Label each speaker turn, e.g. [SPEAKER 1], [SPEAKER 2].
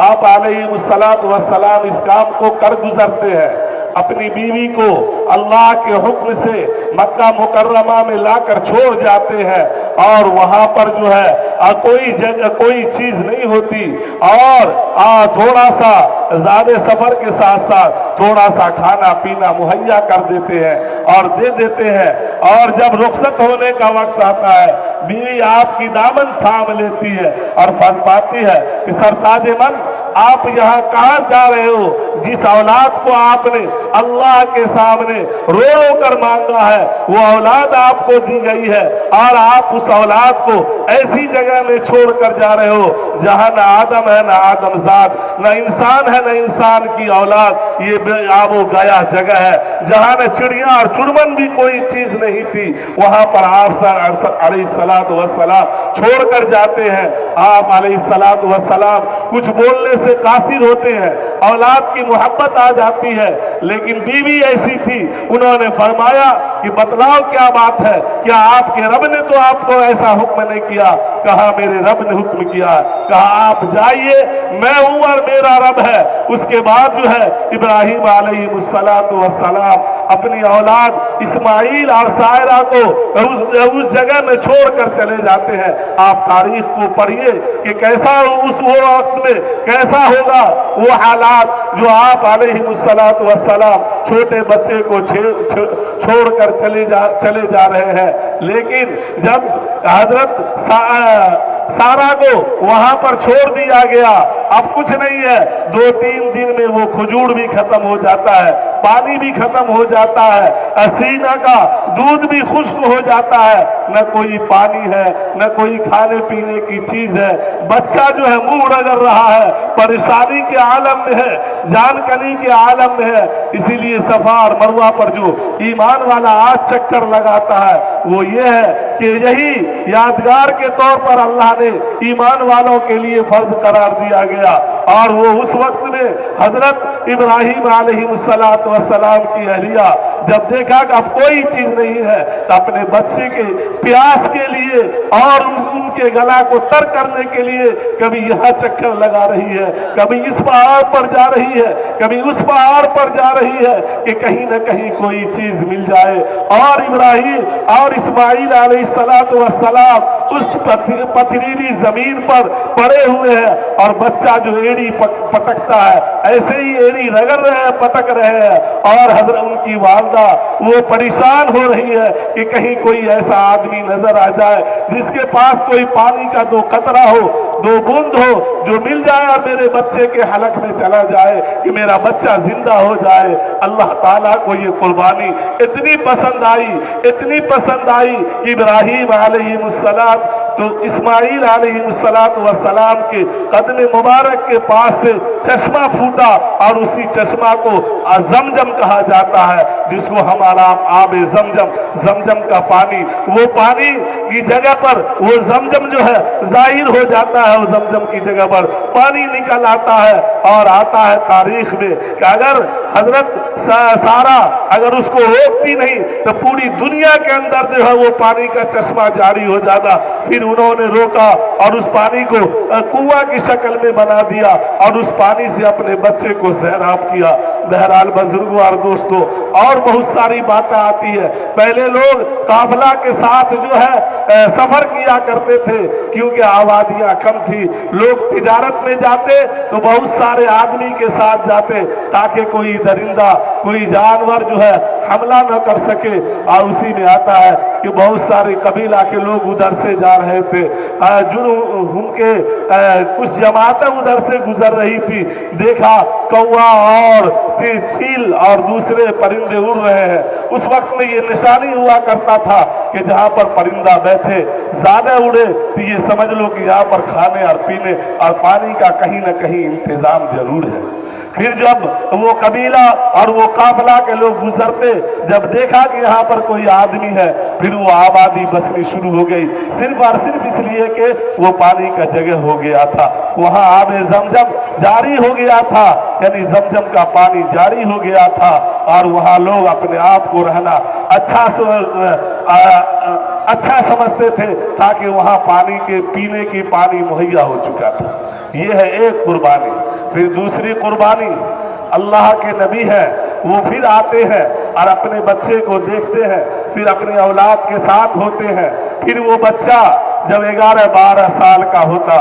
[SPEAKER 1] آپ अलैहिस्सलातु वस्सलाम इस काम को कर गुजरते हैं, अपनी बीवी को अल्लाह के हुक्म से मक्का मुकर्रमा में लाकर छोड़ जाते हैं और वहां पर जो है कोई जगह कोई चीज नहीं होती और थोड़ा सा ज्यादा सफर के साथ साथ थोड़ा सा खाना पीना मुहैया कर देते हैं और दे देते हैं। और जब रुखसत होने का वक्त आता है, बीवी आपकी दामन थाम लेती है और फरमाती है कि सरताज मन, आप यहाँ कहाँ जा रहे हो? जिस औलाद को आपने अल्लाह के सामने रो रो कर मांगा है, वो औलाद आपको दी गई है और आप उस औलाद को ऐसी जगह में छोड़ कर जा रहे हो जहाँ न आदम है, न आदमजाद, न इंसान है, न इंसान की औलाद। ये आबो गया जगह है जहाँ न चिड़िया और चुड़मन भी कोई चीज नहीं थी, वहां पर आप अलैहिस्सलातु वस्सलाम छोड़ कर जाते हैं। आप अलैहिस्सलातु वस्सलाम कुछ बोलने से कासिर होते हैं, औलाद की मोहब्बत आ जाती है, लेकिन बीवी ऐसी थी, उन्होंने फरमाया कि बतलाओ क्या बात है, क्या आपके रब ने तो आपको ऐसा हुक्म नहीं किया? कहा मेरे रब ने हुक्म किया। कहा आप जाइए, मैं हूं और मेरा रब है। उसके बाद जो है इब्राहिम अलैहिस्सलातु वस्सलाम अपनी औलाद इस्माइल और सायरा को उस जगह में छोड़कर चले जाते हैं। आप तारीख को पढ़िए कि कैसा उस वो वक्त में कैसा होगा वो हालात, जो आप अलैहिस्सलातु वस्सलाम छोटे बच्चे को छोड़कर चले जा रहे हैं। लेकिन जब हजरत सारा को वहां पर छोड़ दिया गया, अब कुछ नहीं है, 2-3 दिन में वो खजूर भी खत्म हो जाता है, पानी भी खत्म हो जाता है, सीना का दूध भी खुश्क हो जाता है, न कोई पानी है, न कोई खाने पीने की चीज है। बच्चा जो है मुंह रगड़ रहा है, परेशानी के आलम में है, जानकनी के आलम में है। इसीलिए सफा और मरवा पर जो ईमान वाला आज चक्कर लगाता है वो ये है कि यही यादगार के तौर पर अल्लाह ने ईमान वालों के लिए फर्ज करार दिया गया। और वो उस वक्त में हजरत इब्राहिम अलैहिस्सलातु वस्सलाम की अहलिया जब देखा कि अब कोई चीज नहीं है, तो अपने बच्चे के प्यास के लिए और उनके गला को तर करने के लिए कभी यहाँ चक्कर लगा रही है, कभी इस पहाड़ पर जा रही है, कभी उस पहाड़ पर जा रही है कि कहीं न कहीं कोई चीज मिल जाए। और इब्राहिम और इस्माइल अलैहिस्सलातु वस्सलाम उस पथरीली जमीन पर पड़े हुए हैं और बच्चा जो एड़ी पटकता है, ऐसे ही एड़ी रगड़ रहे हैं, पटक रहे हैं। और हजरत उनकी वालदा वो परेशान हो रही है कि कहीं कोई ऐसा आदमी नजर आ जाए जिसके पास कोई पानी का 2 कतरा हो, 2 बूंद हो, जो मिल जाए और मेरे बच्चे के हलक में चला जाए कि मेरा बच्चा जिंदा हो जाए। अल्लाह ताला को ये कुर्बानी इतनी पसंद आई, इतनी पसंद आई कि इब्राहिम अलैहिस्सलाम तो इस्माइल अलैहिस्सलातु वस्सलाम के कदम मुबारक के पास से चश्मा फूटा और उसी चश्मा को जमजम कहा जाता है, जिसको हमारा आब जमजम का पानी, वो पानी की जगह पर वो जमजम जो है जाहिर हो जाता है, वो जमजम की जगह पर पानी निकल आता है। और आता है तारीख में कि अगर हजरत सारा अगर उसको रोकती नहीं तो पूरी दुनिया के अंदर जो है वो पानी का चश्मा जारी हो जाता। फिर उन्होंने रोका और उस पानी को कुआं की शक्ल में बना दिया और उस पानी से अपने बच्चे को सैराब किया। बहरहाल बुजुर्गों और दोस्तों, और बहुत सारी बातें आती है। पहले लोग काफिला के साथ जो है सफर किया करते थे, क्योंकि आबादियां कम थी। लोग तिजारत में जाते तो बहुत सारे आदमी के साथ जाते ताकि कोई दरिंदा, कोई जानवर जो है हमला न कर सके। और उसी में आता है कि बहुत सारे कबीला के लोग उधर से जा रहे थे, उनके कुछ जमातें उधर से गुजर रही थी, देखा कौवा और चील और दूसरे परिंदे उड़ रहे हैं। उस वक्त में ये निशानी हुआ करता था कि जहां पर परिंदा बैठे ज्यादा उड़े तो ये समझ लो कि यहाँ पर खाने और पीने और पानी का कहीं न कहीं इंतजाम जरूर है। फिर जब वो कबीला और वो काफिला के लोग गुजरते, जब देखा कि यहाँ पर कोई आदमी है, फिर वो आबादी बसनी शुरू हो गई, सिर्फ और सिर्फ इसलिए कि वो पानी का जगह हो गया था, वहां आबे जमजम जारी हो गया था, यानी जमजम का पानी जारी हो गया था। और वहां लोग अपने आप को रहना अच्छा अच्छा समझते थे, ताकि वहां पानी के पीने की पानी मुहैया हो चुका था। ये है एक कुर्बानी। फिर दूसरी कुर्बानी, अल्लाह के नबी है, वो फिर आते हैं और अपने बच्चे को देखते हैं, फिर अपने औलाद के साथ होते हैं। फिर वो बच्चा जब 11-12 साल का होता